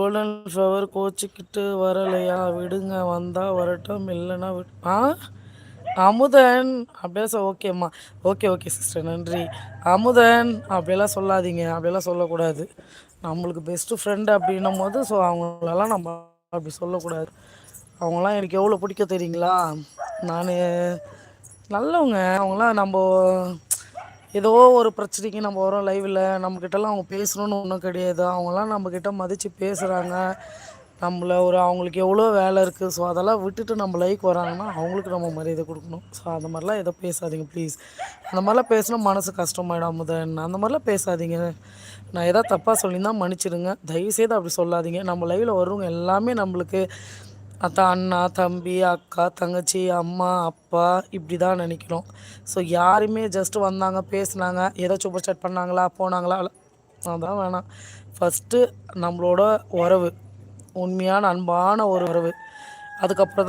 Golden shower கோச்சிக்கிட்டு வரலையா? விடுங்க, வந்தா வரட்டும், இல்லைன்னா அமுதன் அப்படியே ஓகேம்மா. ஓகே ஓகே சிஸ்டர், நன்றி. அமுதன் அப்படியெல்லாம் சொல்லாதீங்க, அப்படியெல்லாம் சொல்லக்கூடாது. நம்மளுக்கு பெஸ்ட்டு ஃப்ரெண்டு அப்படின்னும் போது அவங்களெல்லாம் நம்ம அப்படி சொல்லக்கூடாது. அவங்களாம் எனக்கு எவ்வளோ பிடிக்க தெரியுங்களா? நான் நல்லவங்க அவங்களாம். நம்ம ஏதோ ஒரு பிரச்சனைக்கு நம்ம வரோம் லைவில், நம்மக்கிட்டலாம் அவங்க பேசணுன்னு ஒன்றும் கிடையாது. அவங்களாம் நம்மக்கிட்ட மதித்து பேசுகிறாங்க. அவங்களுக்கு எவ்வளோ வேலை இருக்குது. அதெல்லாம் விட்டுட்டு நம்ம லைக் வராங்கன்னா அவங்களுக்கு நம்ம மரியாதை கொடுக்கணும். அந்த மாதிரிலாம் எதோ பேசாதீங்க ப்ளீஸ். அந்த மாதிரிலாம் பேசினா மனசு கஷ்டமாயிடும் முதன். அந்த மாதிரிலாம் பேசாதீங்க. நான் எதாவது தப்பாக சொல்லியிருந்தா மன்னிச்சிடுங்க. தயவுசெய்து அப்படி சொல்லாதீங்க. நம்ம லைவில் வருவங்க எல்லாமே நம்மளுக்கு அண்ணா, தம்பி, அக்கா, தங்கச்சி, அம்மா, அப்பா இப்படி தான் நினைக்கிறோம். யாருமே ஜஸ்ட்டு வந்தாங்க, பேசுனாங்க, ஏதோ சூப்பர் சாட் பண்ணாங்களா, போனாங்களா, அதான் வேணாம். ஃபஸ்ட்டு நம்மளோட உறவு, உண்மையான அன்பான ஒரு உறவு. அதுக்கப்புறம்